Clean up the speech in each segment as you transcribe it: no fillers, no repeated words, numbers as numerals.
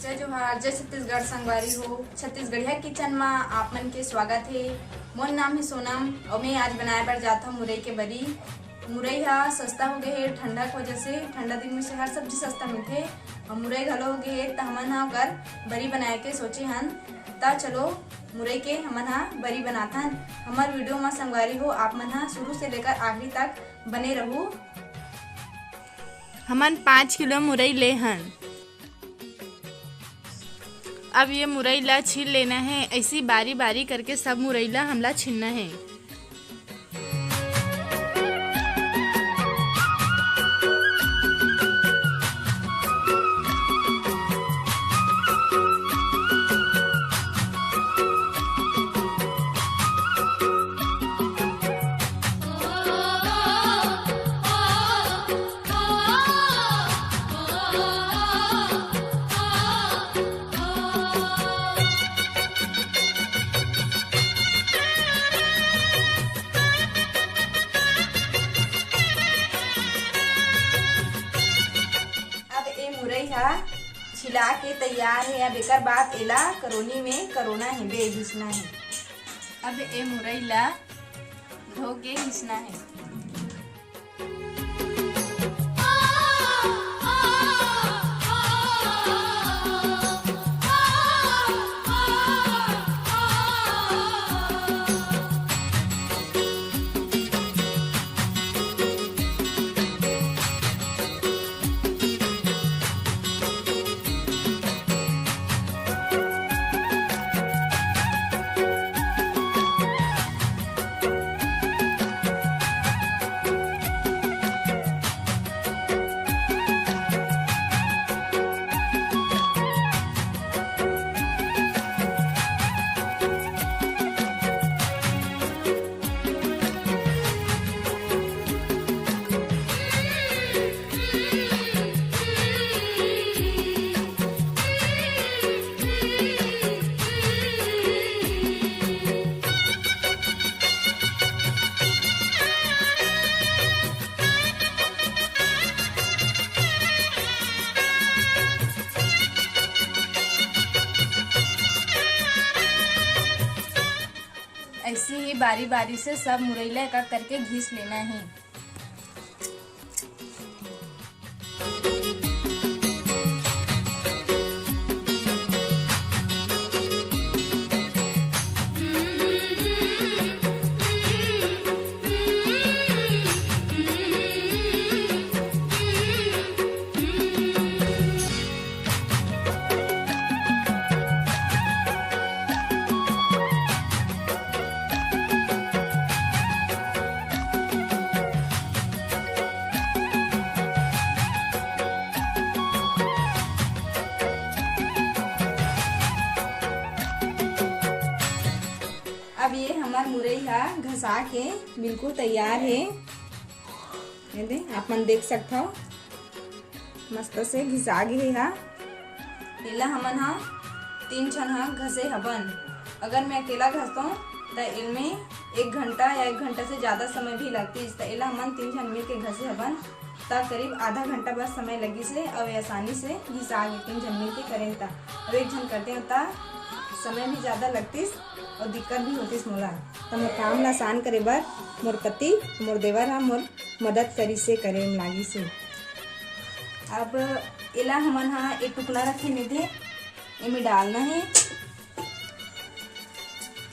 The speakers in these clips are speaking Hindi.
जय जोहार, जय छत्तीसगढ़ संगवारी हो। छत्तीसगढ़िया किचन में आप मन के स्वागत है। मोर नाम है सोनम और मैं आज बनाए बर जाता हूँ मुरई के बरी। मुरई हा सस्ता हो गए है ठंडा की वजह से। ठंडा दिन में से हर सब्जी सस्ता मिलते और मुरई घलो हो गए है, तो हमन हा ओकर बरी बनाए के सोचे हन। ता चलो मुरई के हमन हा बरी बनाथन। हमार वीडियो में संगवारी हो, आप मन हा शुरू से लेकर आखिरी तक बने रहू। हमन 5 किलो मुरई ले हन। अब ये मुरई ला छील लेना है। ऐसी बारी बारी करके सब मुरई ला हमला छीलना है। छिला के तैयार है। अब एक बाद एला करोनी में करोना है, बे घिसना है। अब ए मुरई ला धो के घिसना है। ऐसे ही बारी बारी से सब मुरैला एक एक करके घिस लेना है। अब ये हमार मुरई हा घसा के बिल्कुल तैयार है। ये दे आप मन देख सकते हो, मस्त से घिसा गए हा। एला हमन हा 3 छन हा घसे हवन। अगर मैं अकेला घसता हूँ तो इनमें 1 घंटा या 1 घंटा से ज़्यादा समय भी लगती है। तो एला हमन 3 छन मिल के घसे हवन, तब करीब आधा घंटा बस समय लगी से और आसानी से घिसा गए 3 जन मिल के करें। अब 1 जन करते हैं तो समय भी ज़्यादा लगतीस और दिक्कत भी होतीस मोला। तो मोर काम ला आसान करे बर मोर पति मोर देवर हा मोर मदद करी से करे लागी से। अब एला हमन हा एक टुकड़ा रखे में थे, एमे डालना है।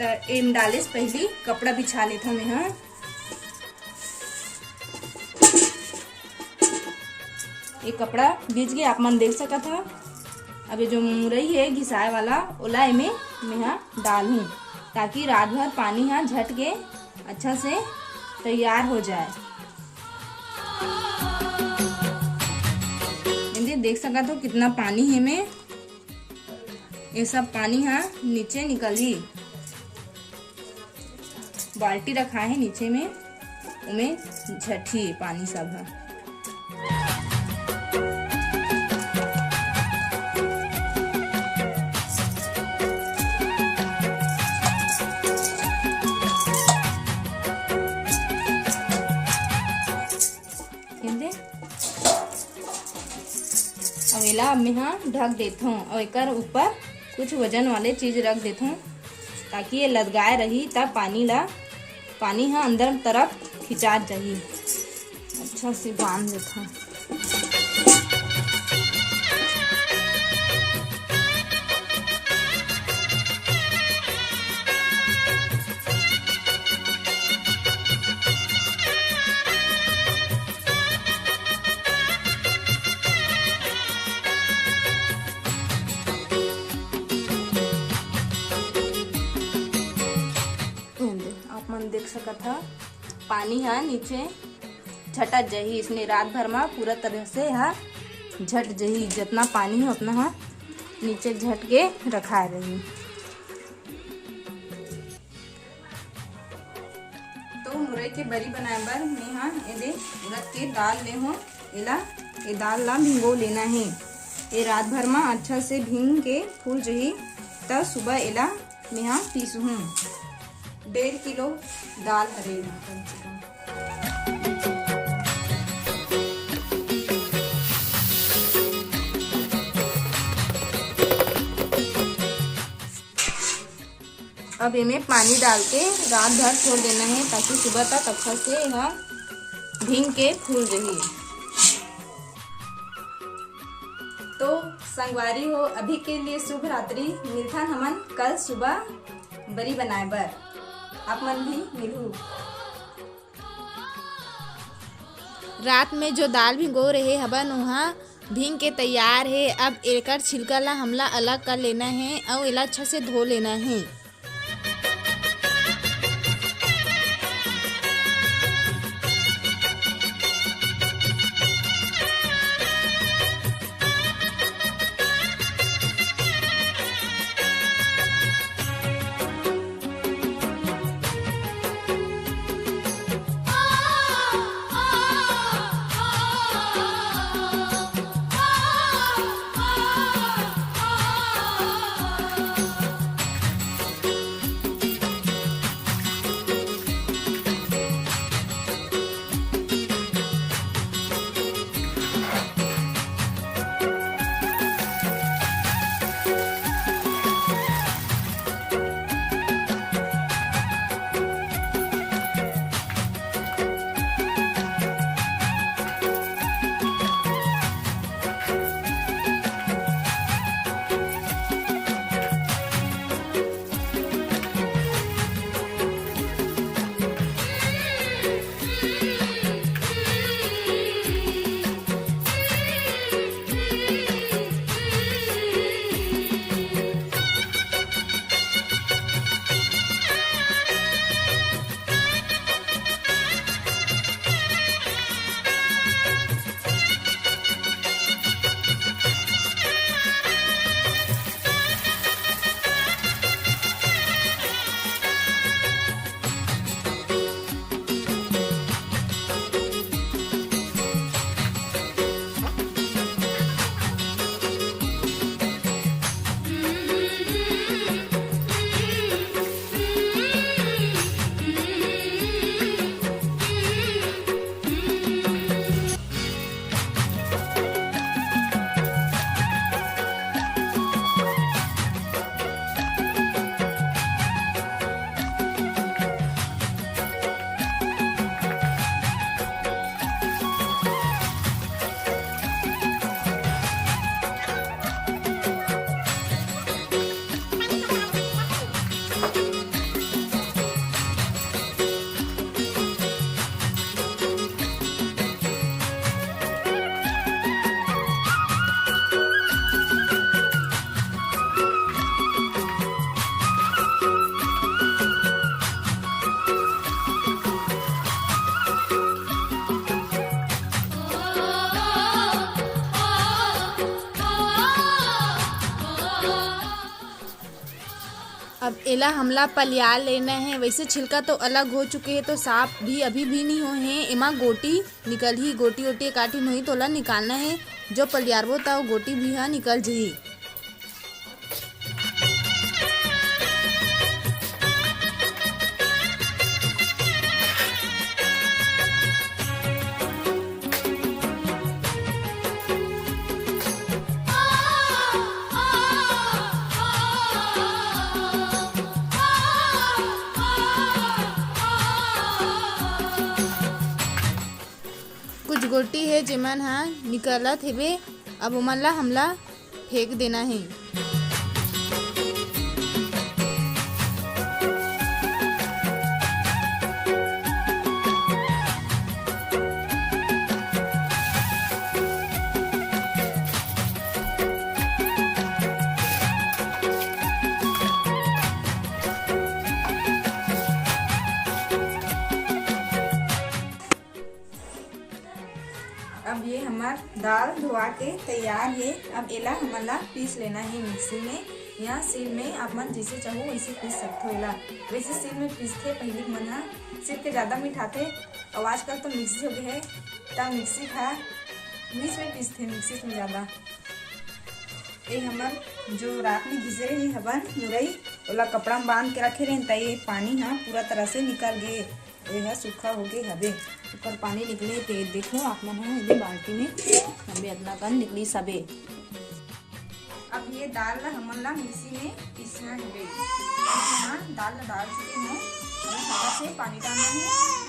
तो एम डाले से पहले कपड़ा बिछा लेता मैं। हाँ ये कपड़ा बिछ गया, आप मन देख सका था। अब ये जो मुरई है घिसाए वाला ओला एमे मैं यहाँ डालूँ, ताकि रात भर पानी यहाँ झट के अच्छा से तैयार हो जाए। देख सका तो कितना पानी है में, ये सब पानी यहाँ नीचे निकली। बाल्टी रखा है नीचे में, उमें झटी पानी सब है। एला अब मैं ढक देता हूँ और एकर ऊपर कुछ वजन वाले चीज रख देता हूँ ताकि ये लदगाए रही, तब पानी अंदर तरफ खिंचा जाही। अच्छा से बांध देता हूँ। आप मन देख सकत ह पानी नीचे झटक जाही। इसने रात भर में पूरा तरह से झट जाही, जितना पानी है उतना नीचे झट के रखा रही। तो मुरई के बरी बनाए बर मैं एदे उड़द के दाल ले हूँ। ये दाल ला भिंगो लेना है। ये रात भर में अच्छा से भींग के फूल जाही, तब सुबह एला मैं पीसू हूँ। 1.5 किलो दाल हरे कम से कम। अब इनमें पानी डाल के रात भर छोड़ देना है ताकि सुबह तक अच्छा से भींग के फूल जाही। तो संगवारी हो, अभी के लिए शुभ रात्रि। मिलथन हमन कल सुबह बरी बनाए बर। आप मन भी मिलू। रात में जो दाल भिगो रहे हवन वहाँ भींग के तैयार है। अब एकर छिलका ला हमला अलग कर लेना है और एला अच्छा से धो लेना है। अब एला हमला पलिया लेना है। वैसे छिलका तो अलग हो चुके हैं, तो साफ भी अभी भी नहीं हो हैं। एमा गोटी निकल ही, गोटी ओटी काटी नहीं तो ला निकालना है। जो पलियारबो ता गोटी भी हाँ निकल जाही। हे जेमन हा निकलत हेबे। अब ओमन ला हमला फेंक देना है। अब ये हमार दाल धोआ के तैयार है। अब एला हमला पीस लेना है मिक्सी में या सील में। आप मन जैसे चाहो वैसे पीस सकते हो। एला वैसे सील में पीसते पहले मन हा सील के ज़्यादा मिठाते। और आजकल तो मिक्सी हो गई है तब मिक्सी था बीच में पीसते मिक्सी में ज़्यादा। ये हमार जो रात में भिजे रही हवन मुरई ओला कपड़ा में बांध के रखे रहे त ये पानी हाँ पूरा तरह से निकल गए। यह सूखा हो गए हवे ऊपर पानी निकले ते देखो आप मन है ये बाल्टी में हमें इतना कन निकली सबे। अब ये दाल ला हमन ला मिक्सी में पीसना है। हाँ दाल ला डाल चुके हैं हवा से पानी डालना है।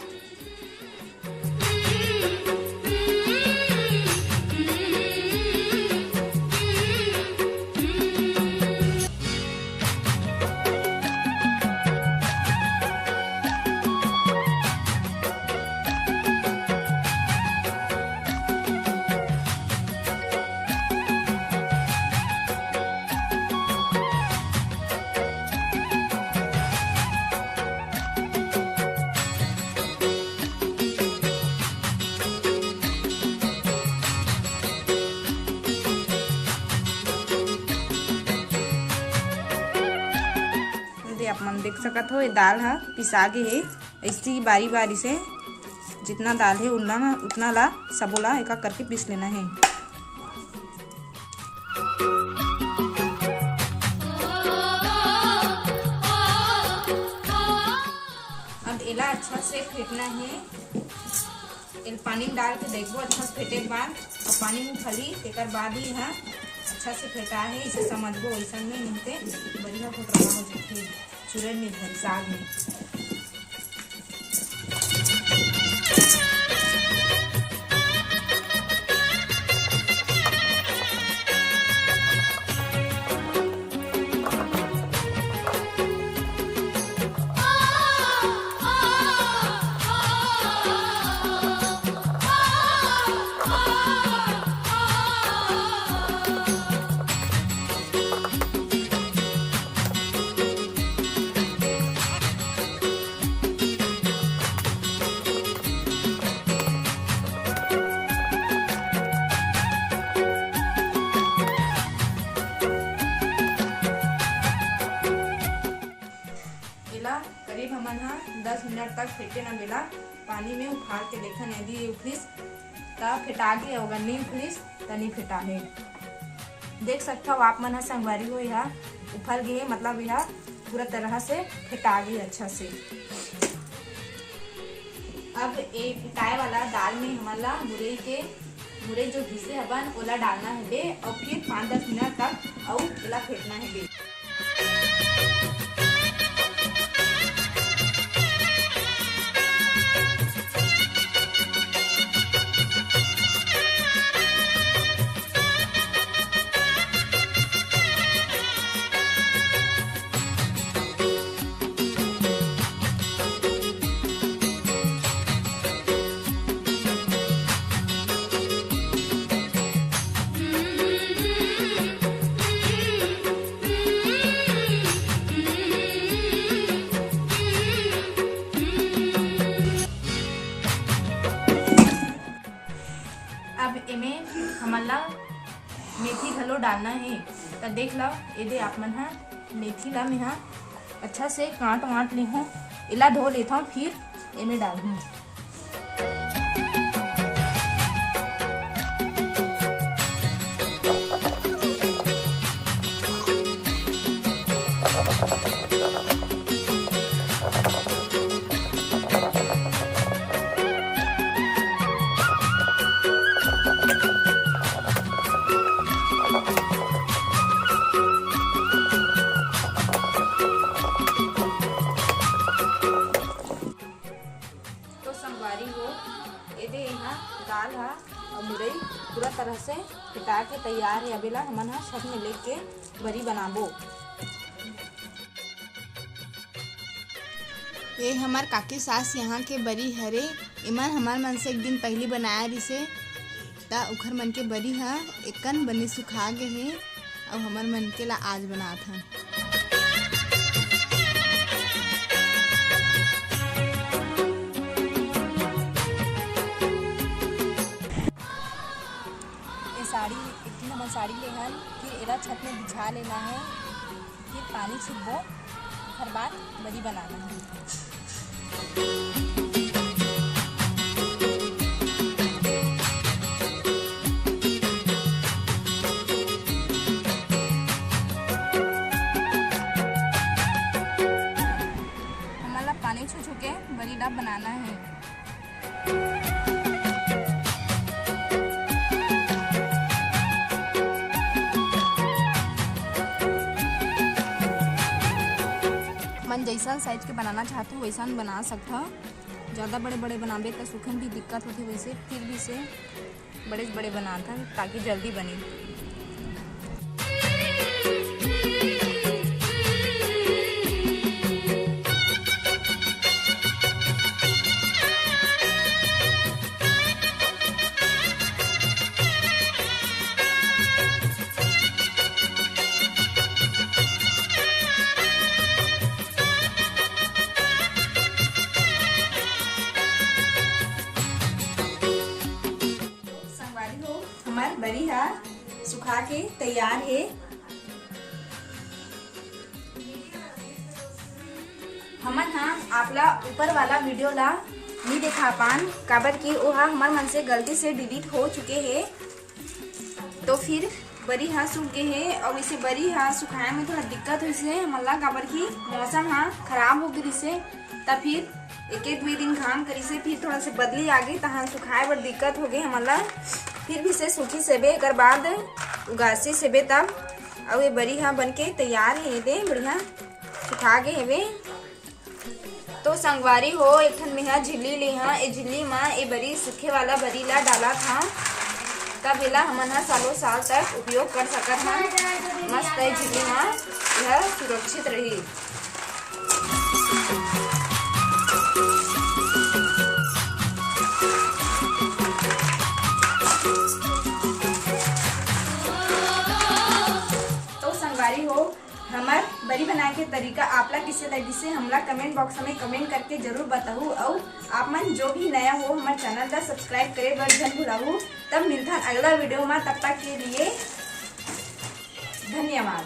आप मन देख सकत हो ये दाल हा पिसा गे है। ऐसी बारी बारी से जितना दाल है उतना ला सबोला एक करके पीस लेना है। अब एला अच्छा से फेंटना है। पानी में डाल के देखो अच्छा से फेंटे के बाद और पानी में खली तेकर बाद ही यहाँ अच्छा से फेंटा है। इसे समझबो ऐसा में मिलते बढ़िया फोटरा हो जाते चूरन में घर साग में। करीब हमन हा 10 मिनट तक फेंटे न मिला पानी में उखाड़ के देखन यदि उखलिस तब फेटा के अगर नहीं उखलिस तनी फेटा है। देख सकते हो आप मन हा संगवारी हो यहाँ उफल गए मतलब यहाँ पूरा तरह से फेटा गई अच्छा से। अब एक फेटाए वाला दाल में हमला मुरई जो घिसे हवन ओला डालना है बे और फिर 5-10 मिनट तक और ओला फेंटना है बे। अब इमें हमला मेथी घलो डालना है तो देख लो ये आप मन हा मेथी ला मैं अच्छा से काट वाट ली हूँ इला धो लेता हूँ फिर इमें डाल दूँ। से पिटा के तैयार है। अबेला हमन हा छत में लेके बरी बनाबो। ये हमार काकी सास यहाँ के बरी हरे। इमन हमार मन से एक दिन पहली बनाया रिसे ता उखर मन के बरी हा एकन बने सुखा गे हे और हमार मन के ला आज बनात हन। ये साड़ी एक दिन हमन साड़ी लेहन, फिर एला छत में बिछा लेना है, फिर पानी छिड़बो, हर बार बरी बनाना है। हमारा पानी छू के बरी डब बनाना है। मन जैसा साइज के बनाना चाहते हो वैसा बना सकता। ज़्यादा बड़े बड़े बनाबे तो सूखन भी दिक्कत होती, वैसे फिर भी से बड़े बड़े बनाता ताकि जल्दी बने। हमार बरी हा सुखा के तैयार है। हमन हा आपला ऊपर वाला वीडियो ला नहीं देखा पान काबर की ओहा हमार मन से गलती से डिलीट हो चुके हैं। तो फिर बरी हा सूख गए है और इसे बरी हा सुखाए में थोड़ा दिक्कत हुई से हमला काबर की मौसम हा खराब हो गई से तब फिर एक दो दिन काम करी से फिर थोड़ा से बदली आ गई तहाँ सुखाए बर दिक्कत हो गई हमला। फिर भी से सूखी सेबे एक बाद उगासी सेबे तब और ये बरी हा बन के तैयार है। दे बढ़िया सुखा गए हेवे। तो संगवारी हो एक ठन में हा झिल्ली ले हा ए झिल्ली में ए बरी सूखे वाला बरी ला डाला था तब एला हमन हा सालों साल तक उपयोग कर सकत हा। मस्त है झिल्ली में यह सुरक्षित रही। हो हमार बरी बनाए के तरीका आपला किसे लगी से हमला कमेंट बॉक्स में कमेंट करके जरूर बताऊ। और आप मन जो भी नया हो हमारे चैनल का सब्सक्राइब करे बर जन भुलाऊ। तब मिलता अगला वीडियो में, तब तक के लिए धन्यवाद।